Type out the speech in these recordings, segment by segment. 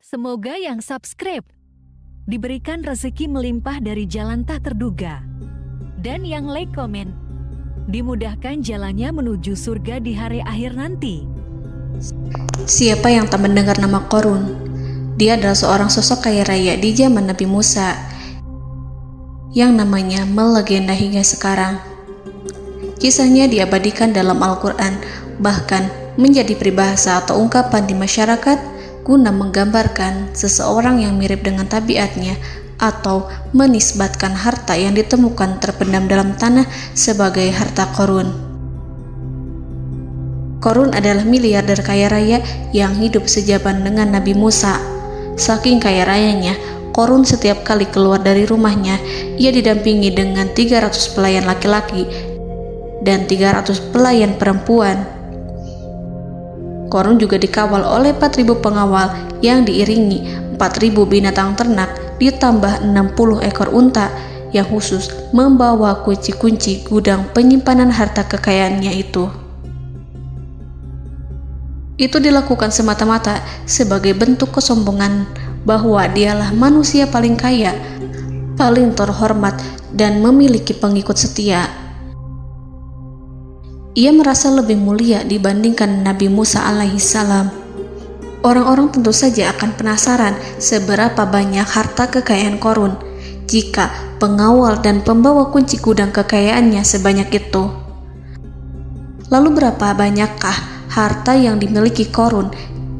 Semoga yang subscribe diberikan rezeki melimpah dari jalan tak terduga. Dan yang like komen, dimudahkan jalannya menuju surga di hari akhir nanti. Siapa yang tak mendengar nama Qorun? Dia adalah seorang sosok kaya raya di zaman Nabi Musa yang namanya melegenda hingga sekarang. Kisahnya diabadikan dalam Al-Quran, bahkan menjadi peribahasa atau ungkapan di masyarakat guna menggambarkan seseorang yang mirip dengan tabiatnya atau menisbatkan harta yang ditemukan terpendam dalam tanah sebagai harta Qorun. Qorun adalah miliarder kaya raya yang hidup sejaman dengan Nabi Musa. Saking kaya rayanya, Qorun setiap kali keluar dari rumahnya, ia didampingi dengan 300 pelayan laki-laki dan 300 pelayan perempuan. Qorun juga dikawal oleh 4.000 pengawal yang diiringi 4.000 binatang ternak ditambah 60 ekor unta yang khusus membawa kunci-kunci gudang penyimpanan harta kekayaannya itu. Itu dilakukan semata-mata sebagai bentuk kesombongan bahwa dialah manusia paling kaya, paling terhormat, dan memiliki pengikut setia. Ia merasa lebih mulia dibandingkan Nabi Musa alaihissalam. Orang-orang tentu saja akan penasaran seberapa banyak harta kekayaan Qorun jika pengawal dan pembawa kunci gudang kekayaannya sebanyak itu. Lalu berapa banyakkah harta yang dimiliki Qorun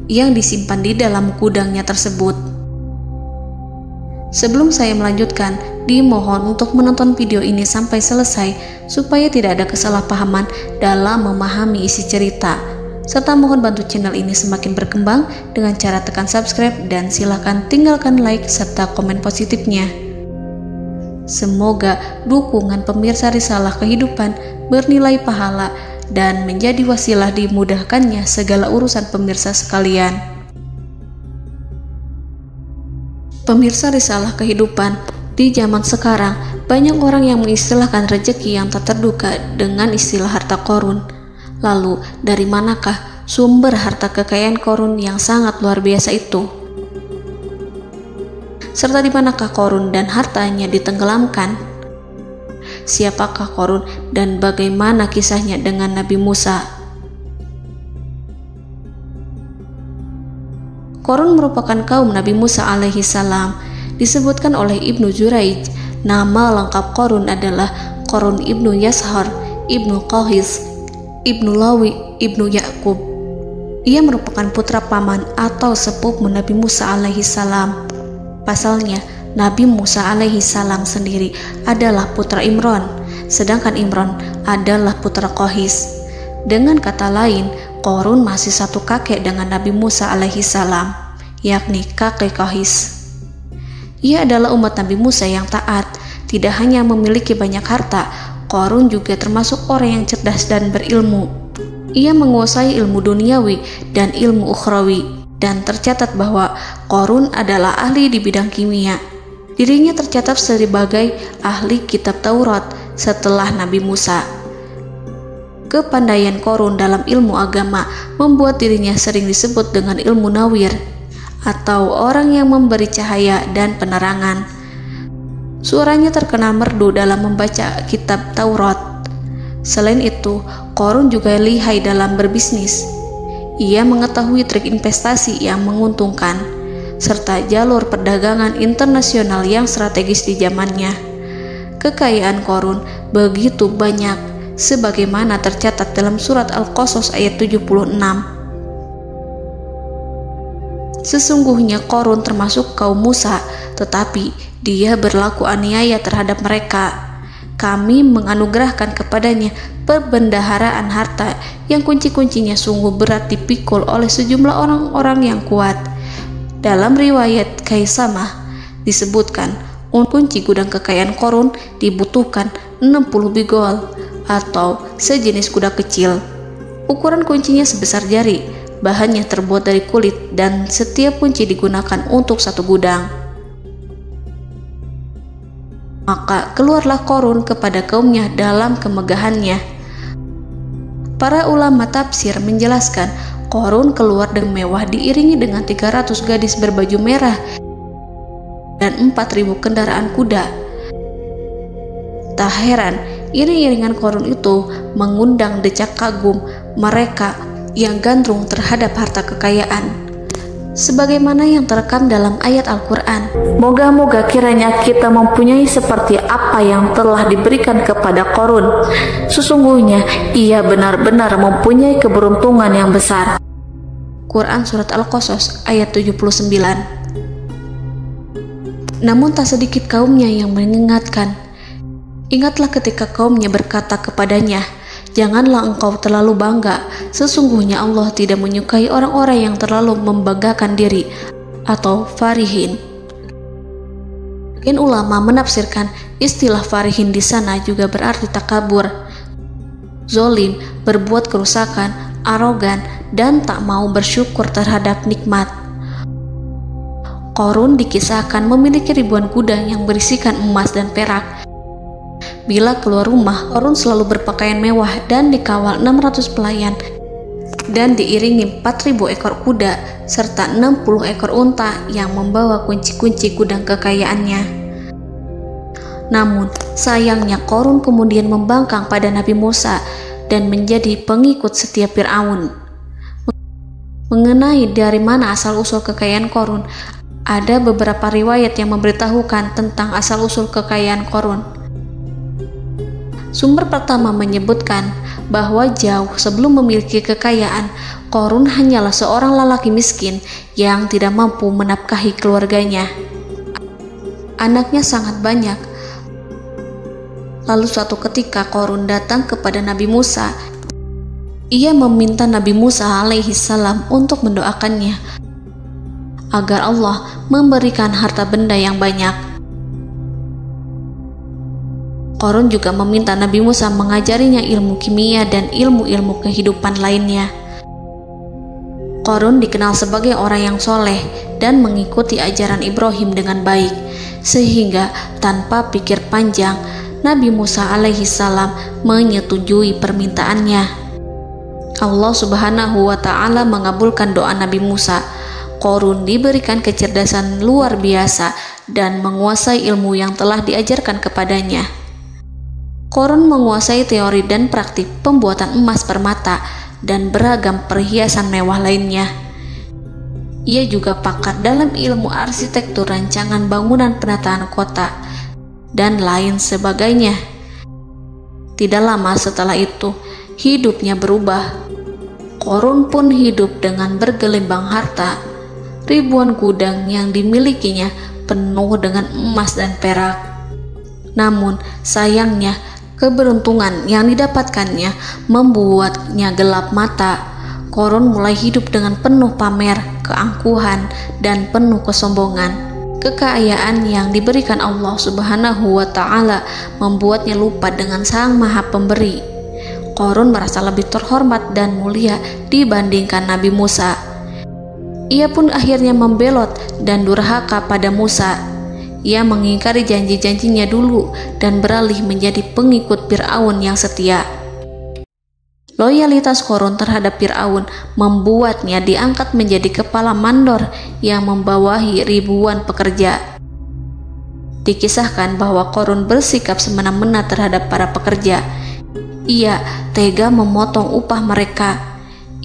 yang disimpan di dalam gudangnya tersebut? Sebelum saya melanjutkan, dimohon untuk menonton video ini sampai selesai supaya tidak ada kesalahpahaman dalam memahami isi cerita, serta mohon bantu channel ini semakin berkembang dengan cara tekan subscribe dan silakan tinggalkan like serta komen positifnya. Semoga dukungan pemirsa Risalah Kehidupan bernilai pahala dan menjadi wasilah dimudahkannya segala urusan pemirsa sekalian. Pemirsa Risalah Kehidupan, di zaman sekarang banyak orang yang mengistilahkan rezeki yang tak terduga dengan istilah harta Qorun. Lalu dari manakah sumber harta kekayaan Qorun yang sangat luar biasa itu? Serta di manakah Qorun dan hartanya ditenggelamkan? Siapakah Qorun dan bagaimana kisahnya dengan Nabi Musa? Qorun merupakan kaum Nabi Musa alaihissalam. Disebutkan oleh Ibnu Jurayj, nama lengkap Qorun adalah Qorun ibnu Yashar, ibnu Qahis, ibnu Lawi, ibnu Yakub. Ia merupakan putra paman atau sepupu Nabi Musa alaihissalam. Pasalnya, Nabi Musa alaihissalam sendiri adalah putra Imran, sedangkan Imran adalah putra Qahis. Dengan kata lain, Qorun masih satu kakek dengan Nabi Musa alaihissalam, yakni kakek Qahis. Ia adalah umat Nabi Musa yang taat. Tidak hanya memiliki banyak harta, Qorun juga termasuk orang yang cerdas dan berilmu. Ia menguasai ilmu duniawi dan ilmu ukhrawi, dan tercatat bahwa Qorun adalah ahli di bidang kimia. Dirinya tercatat sebagai ahli kitab Taurat setelah Nabi Musa. Kepandaian Qorun dalam ilmu agama membuat dirinya sering disebut dengan ilmu nawir, atau orang yang memberi cahaya dan penerangan. Suaranya terkenal merdu dalam membaca kitab Taurat. Selain itu, Qorun juga lihai dalam berbisnis. Ia mengetahui trik investasi yang menguntungkan, serta jalur perdagangan internasional yang strategis di zamannya. Kekayaan Qorun begitu banyak, sebagaimana tercatat dalam surat Al-Qasas ayat 76. Sesungguhnya Qorun termasuk kaum Musa, tetapi dia berlaku aniaya terhadap mereka. Kami menganugerahkan kepadanya perbendaharaan harta yang kunci-kuncinya sungguh berat dipikul oleh sejumlah orang-orang yang kuat. Dalam riwayat Kaisamah disebutkan, kunci gudang kekayaan Qorun dibutuhkan 60 bigol atau sejenis kuda kecil. Ukuran kuncinya sebesar jari, bahannya terbuat dari kulit, dan setiap kunci digunakan untuk satu gudang. Maka keluarlah Qorun kepada kaumnya dalam kemegahannya. Para ulama tafsir menjelaskan Qarun keluar dengan mewah diiringi dengan 300 gadis berbaju merah dan 4.000 kendaraan kuda. Tak heran, iring-iringan Qarun itu mengundang decak kagum mereka yang gandrung terhadap harta kekayaan. Sebagaimana yang terekam dalam ayat Al-Quran, moga-moga kiranya kita mempunyai seperti apa yang telah diberikan kepada Qarun. Sesungguhnya ia benar-benar mempunyai keberuntungan yang besar. Quran Surat Al-Qasas ayat 79. Namun tak sedikit kaumnya yang mengingatkan. Ingatlah ketika kaumnya berkata kepadanya, janganlah engkau terlalu bangga, sesungguhnya Allah tidak menyukai orang-orang yang terlalu membanggakan diri atau farihin. Ulama menafsirkan istilah farihin di sana juga berarti takabur, zolim, berbuat kerusakan, arogan, dan tak mau bersyukur terhadap nikmat. Qarun dikisahkan memiliki ribuan kuda yang berisikan emas dan perak. Bila keluar rumah, Qarun selalu berpakaian mewah dan dikawal 600 pelayan dan diiringi 4.000 ekor kuda serta 60 ekor unta yang membawa kunci-kunci gudang kekayaannya. Namun, sayangnya Qarun kemudian membangkang pada Nabi Musa dan menjadi pengikut setia Fir'aun. Mengenai dari mana asal-usul kekayaan Qarun, ada beberapa riwayat yang memberitahukan tentang asal-usul kekayaan Qarun. Sumber pertama menyebutkan bahwa jauh sebelum memiliki kekayaan, Qarun hanyalah seorang lelaki miskin yang tidak mampu menafkahi keluarganya. Anaknya sangat banyak. Lalu suatu ketika Qarun datang kepada Nabi Musa. Ia meminta Nabi Musa alaihi salam untuk mendoakannya agar Allah memberikan harta benda yang banyak. Qarun juga meminta Nabi Musa mengajarinya ilmu kimia dan ilmu-ilmu kehidupan lainnya. Qarun dikenal sebagai orang yang soleh dan mengikuti ajaran Ibrahim dengan baik, sehingga tanpa pikir panjang, Nabi Musa alaihi salam menyetujui permintaannya. Allah Subhanahu wa ta'ala mengabulkan doa Nabi Musa. Qarun diberikan kecerdasan luar biasa dan menguasai ilmu yang telah diajarkan kepadanya. Qarun menguasai teori dan praktik pembuatan emas permata dan beragam perhiasan mewah lainnya. Ia juga pakar dalam ilmu arsitektur, rancangan bangunan, penataan kota, dan lain sebagainya. Tidak lama setelah itu, hidupnya berubah. Qarun pun hidup dengan bergelimbang harta. Ribuan gudang yang dimilikinya penuh dengan emas dan perak. Namun, sayangnya, keberuntungan yang didapatkannya membuatnya gelap mata. Qarun mulai hidup dengan penuh pamer, keangkuhan, dan penuh kesombongan. Kekayaan yang diberikan Allah Subhanahu wa ta'ala membuatnya lupa dengan Sang Maha Pemberi. Qarun merasa lebih terhormat dan mulia dibandingkan Nabi Musa. Ia pun akhirnya membelot dan durhaka pada Musa. Ia mengingkari janji-janjinya dulu dan beralih menjadi pengikut Fir'aun yang setia. Loyalitas Qarun terhadap Fir'aun membuatnya diangkat menjadi kepala mandor yang membawahi ribuan pekerja. Dikisahkan bahwa Qarun bersikap semena-mena terhadap para pekerja. Ia tega memotong upah mereka.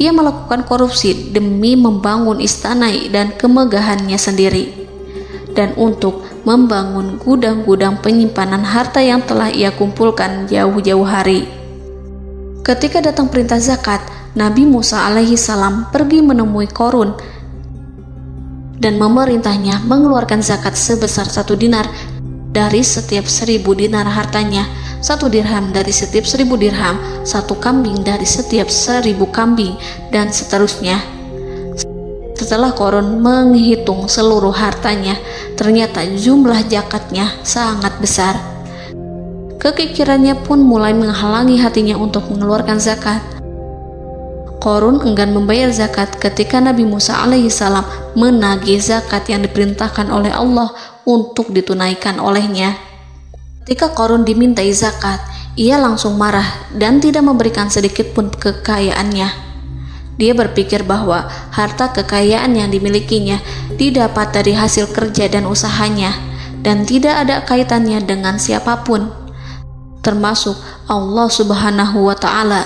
Ia melakukan korupsi demi membangun istana dan kemegahannya sendiri, dan untuk membangun gudang-gudang penyimpanan harta yang telah ia kumpulkan jauh-jauh hari. Ketika datang perintah zakat, Nabi Musa alaihi salam pergi menemui Qarun dan memerintahnya mengeluarkan zakat sebesar 1 dinar dari setiap 1000 dinar hartanya, 1 dirham dari setiap 1000 dirham, 1 kambing dari setiap 1000 kambing, dan seterusnya. Setelah Qarun menghitung seluruh hartanya, ternyata jumlah zakatnya sangat besar. Kekikirannya pun mulai menghalangi hatinya untuk mengeluarkan zakat. Qarun enggan membayar zakat ketika Nabi Musa alaihissalam menagih zakat yang diperintahkan oleh Allah untuk ditunaikan olehnya. Ketika Qarun dimintai zakat, ia langsung marah dan tidak memberikan sedikit pun kekayaannya. Dia berpikir bahwa harta kekayaan yang dimilikinya didapat dari hasil kerja dan usahanya, dan tidak ada kaitannya dengan siapapun, termasuk Allah Subhanahu wa Ta'ala.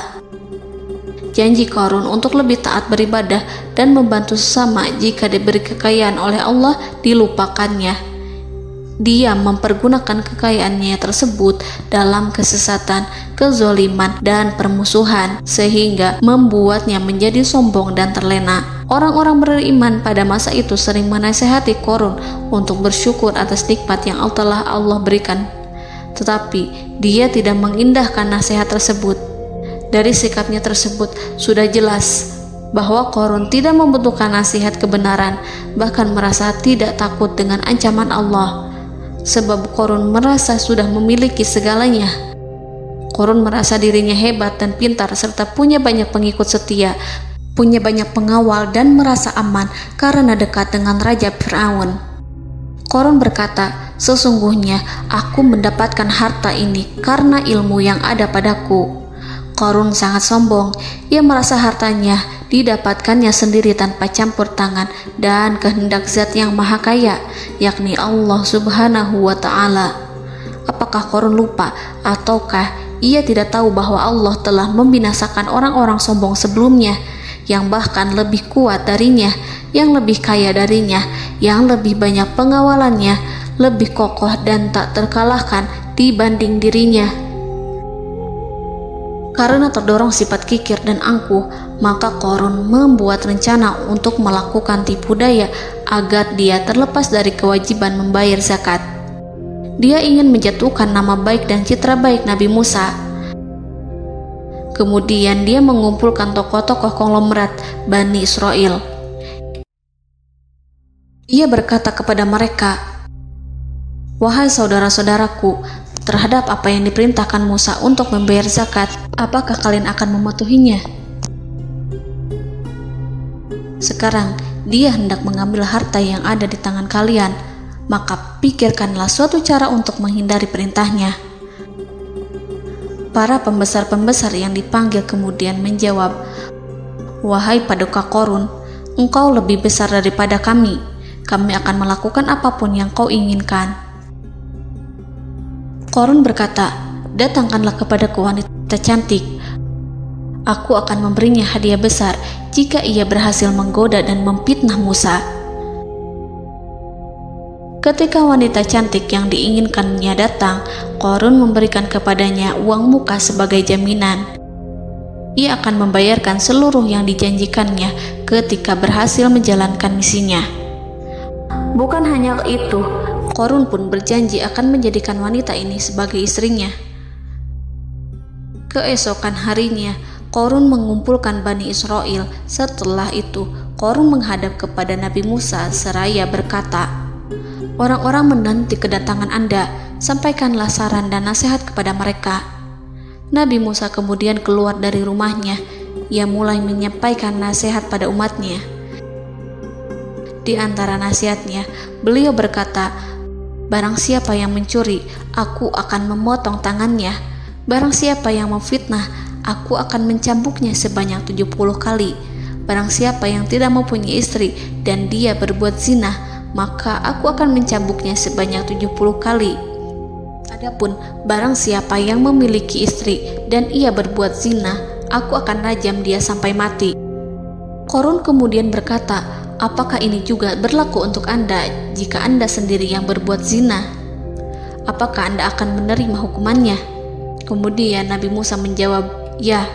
Janji Qarun untuk lebih taat beribadah dan membantu sesama jika diberi kekayaan oleh Allah dilupakannya. Dia mempergunakan kekayaannya tersebut dalam kesesatan, kezoliman, dan permusuhan, sehingga membuatnya menjadi sombong dan terlena. Orang-orang beriman pada masa itu sering menasihati Qarun untuk bersyukur atas nikmat yang telah Allah berikan, tetapi dia tidak mengindahkan nasihat tersebut. Dari sikapnya tersebut sudah jelas bahwa Qarun tidak membutuhkan nasihat kebenaran, bahkan merasa tidak takut dengan ancaman Allah. Sebab Qarun merasa sudah memiliki segalanya. Qarun merasa dirinya hebat dan pintar serta punya banyak pengikut setia, punya banyak pengawal dan merasa aman karena dekat dengan Raja Fir'aun. Qarun berkata, "Sesungguhnya aku mendapatkan harta ini karena ilmu yang ada padaku." Qarun sangat sombong. Ia merasa hartanya didapatkannya sendiri tanpa campur tangan dan kehendak Zat yang Maha Kaya, yakni Allah Subhanahu wa Ta'ala. Apakah Qarun lupa ataukah ia tidak tahu bahwa Allah telah membinasakan orang-orang sombong sebelumnya yang bahkan lebih kuat darinya, yang lebih kaya darinya, yang lebih banyak pengawalannya, lebih kokoh dan tak terkalahkan dibanding dirinya? Karena terdorong sifat kikir dan angkuh, maka Qarun membuat rencana untuk melakukan tipu daya agar dia terlepas dari kewajiban membayar zakat. Dia ingin menjatuhkan nama baik dan citra baik Nabi Musa. Kemudian dia mengumpulkan tokoh-tokoh konglomerat Bani Israel. Ia berkata kepada mereka, "Wahai saudara-saudaraku, terhadap apa yang diperintahkan Musa untuk membayar zakat, apakah kalian akan mematuhinya? Sekarang dia hendak mengambil harta yang ada di tangan kalian, maka pikirkanlah suatu cara untuk menghindari perintahnya." Para pembesar-pembesar yang dipanggil kemudian menjawab, "Wahai paduka Qarun, engkau lebih besar daripada kami. Kami akan melakukan apapun yang kau inginkan." Qarun berkata, "Datangkanlah kepadaku wanita cantik. Aku akan memberinya hadiah besar jika ia berhasil menggoda dan memfitnah Musa." Ketika wanita cantik yang diinginkannya datang, Qarun memberikan kepadanya uang muka sebagai jaminan. Ia akan membayarkan seluruh yang dijanjikannya ketika berhasil menjalankan misinya. Bukan hanya itu, Qarun pun berjanji akan menjadikan wanita ini sebagai istrinya. Keesokan harinya, Qarun mengumpulkan Bani Israel. Setelah itu, Qarun menghadap kepada Nabi Musa seraya berkata, "Orang-orang menanti kedatangan Anda, sampaikanlah saran dan nasihat kepada mereka." Nabi Musa kemudian keluar dari rumahnya. Ia mulai menyampaikan nasihat pada umatnya. Di antara nasihatnya, beliau berkata, "Barang siapa yang mencuri, aku akan memotong tangannya. Barang siapa yang memfitnah, aku akan mencambuknya sebanyak 70 kali. Barang siapa yang tidak mempunyai istri dan dia berbuat zina, maka aku akan mencambuknya sebanyak 70 kali. Adapun barang siapa yang memiliki istri dan ia berbuat zina, aku akan rajam dia sampai mati." Qarun kemudian berkata, "Apakah ini juga berlaku untuk Anda jika Anda sendiri yang berbuat zina? Apakah Anda akan menerima hukumannya?" Kemudian Nabi Musa menjawab, "Ya,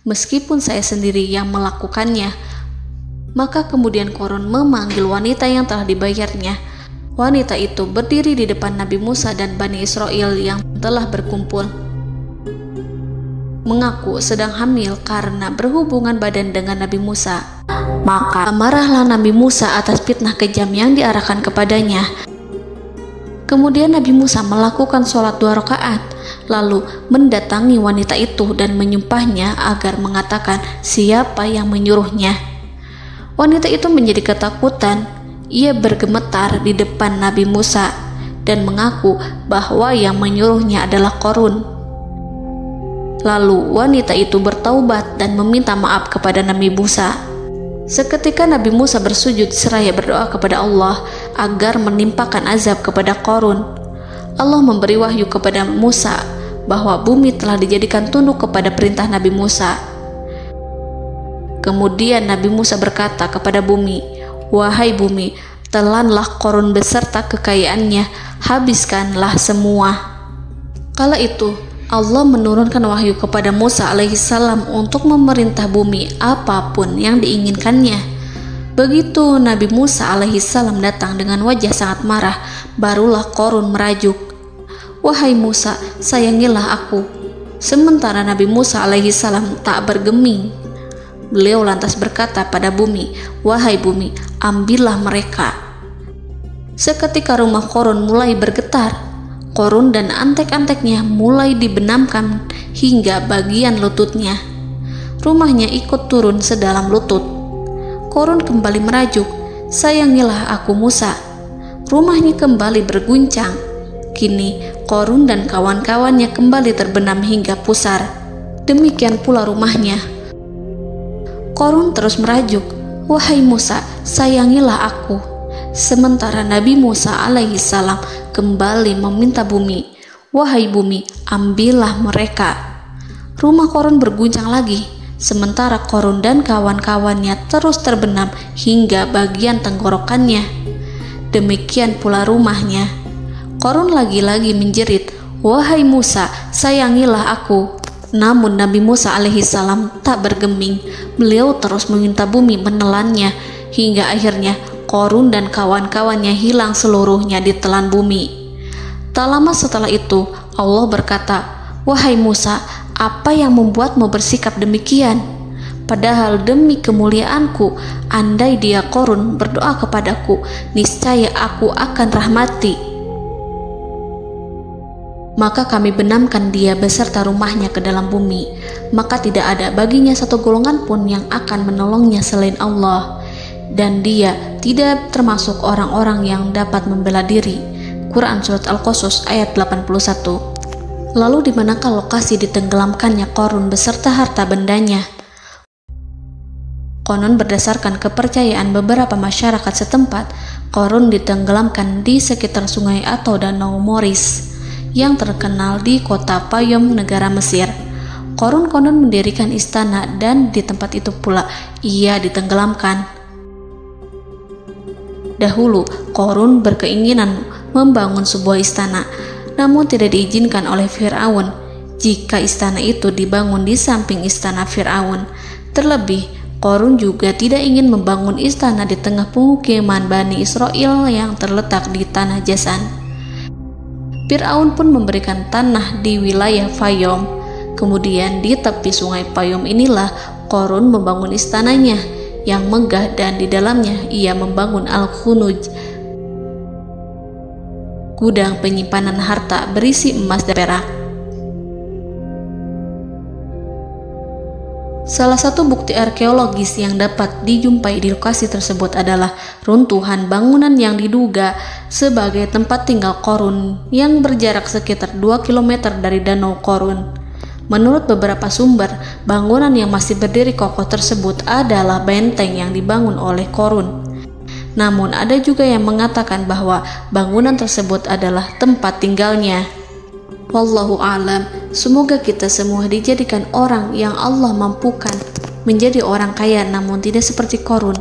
meskipun saya sendiri yang melakukannya." Maka kemudian Qarun memanggil wanita yang telah dibayarnya. Wanita itu berdiri di depan Nabi Musa dan Bani Israel yang telah berkumpul, mengaku sedang hamil karena berhubungan badan dengan Nabi Musa. Maka marahlah Nabi Musa atas fitnah kejam yang diarahkan kepadanya. Kemudian Nabi Musa melakukan sholat 2 rakaat, lalu mendatangi wanita itu dan menyumpahnya agar mengatakan siapa yang menyuruhnya. Wanita itu menjadi ketakutan. Ia bergemetar di depan Nabi Musa dan mengaku bahwa yang menyuruhnya adalah Qarun. Lalu wanita itu bertaubat dan meminta maaf kepada Nabi Musa. Seketika Nabi Musa bersujud seraya berdoa kepada Allah agar menimpakan azab kepada Qarun. Allah memberi wahyu kepada Musa bahwa bumi telah dijadikan tunduk kepada perintah Nabi Musa. Kemudian Nabi Musa berkata kepada bumi, "Wahai bumi, telanlah Qarun beserta kekayaannya, habiskanlah semua." Kala itu Allah menurunkan wahyu kepada Musa alaihissalam untuk memerintah bumi apapun yang diinginkannya. Begitu Nabi Musa alaihissalam datang dengan wajah sangat marah, barulah Qarun merajuk, "Wahai Musa, sayangilah aku." Sementara Nabi Musa alaihissalam tak bergeming. Beliau lantas berkata pada bumi, "Wahai bumi, ambillah mereka." Seketika rumah Qarun mulai bergetar. Qarun dan antek-anteknya mulai dibenamkan hingga bagian lututnya. Rumahnya ikut turun sedalam lutut. Qarun kembali merajuk, "Sayangilah aku Musa." Rumahnya kembali berguncang. Kini Qarun dan kawan-kawannya kembali terbenam hingga pusar. Demikian pula rumahnya. Qarun terus merajuk, "Wahai Musa, sayangilah aku." Sementara Nabi Musa alaihissalam kembali meminta bumi, "Wahai bumi, ambillah mereka." Rumah Qarun berguncang lagi, sementara Qarun dan kawan-kawannya terus terbenam hingga bagian tenggorokannya. Demikian pula rumahnya. Qarun lagi-lagi menjerit, "Wahai Musa, sayangilah aku." Namun Nabi Musa alaihissalam tak bergeming. Beliau terus meminta bumi menelannya hingga akhirnya Qarun dan kawan-kawannya hilang seluruhnya ditelan bumi. Tak lama setelah itu Allah berkata, "Wahai Musa, apa yang membuatmu bersikap demikian? Padahal demi kemuliaanku, andai dia Qarun berdoa kepadaku, niscaya aku akan rahmati. Maka kami benamkan dia beserta rumahnya ke dalam bumi, maka tidak ada baginya satu golongan pun yang akan menolongnya selain Allah, dan dia tidak termasuk orang-orang yang dapat membela diri." Quran Surat Al-Qasas ayat 81. Lalu di manakah lokasi ditenggelamkannya Qarun beserta harta bendanya? Konon berdasarkan kepercayaan beberapa masyarakat setempat, Qarun ditenggelamkan di sekitar sungai atau danau Moris yang terkenal di kota Payom, negara Mesir. Qarun konon mendirikan istana dan di tempat itu pula ia ditenggelamkan. Dahulu, Qarun berkeinginan membangun sebuah istana, namun tidak diizinkan oleh Fir'aun jika istana itu dibangun di samping istana Fir'aun. Terlebih, Qarun juga tidak ingin membangun istana di tengah pemukiman Bani Israel yang terletak di tanah Jasan. Fir'aun pun memberikan tanah di wilayah Fayom. Kemudian di tepi sungai Payom inilah Qarun membangun istananya yang megah, dan di dalamnya ia membangun Al-Khunuj, gudang penyimpanan harta berisi emas dan perak. Salah satu bukti arkeologis yang dapat dijumpai di lokasi tersebut adalah runtuhan bangunan yang diduga sebagai tempat tinggal Qarun yang berjarak sekitar 2 km dari Danau Qarun. Menurut beberapa sumber, bangunan yang masih berdiri kokoh tersebut adalah benteng yang dibangun oleh Qarun. Namun ada juga yang mengatakan bahwa bangunan tersebut adalah tempat tinggalnya. Wallahu a'lam. Semoga kita semua dijadikan orang yang Allah mampukan menjadi orang kaya namun tidak seperti Qarun,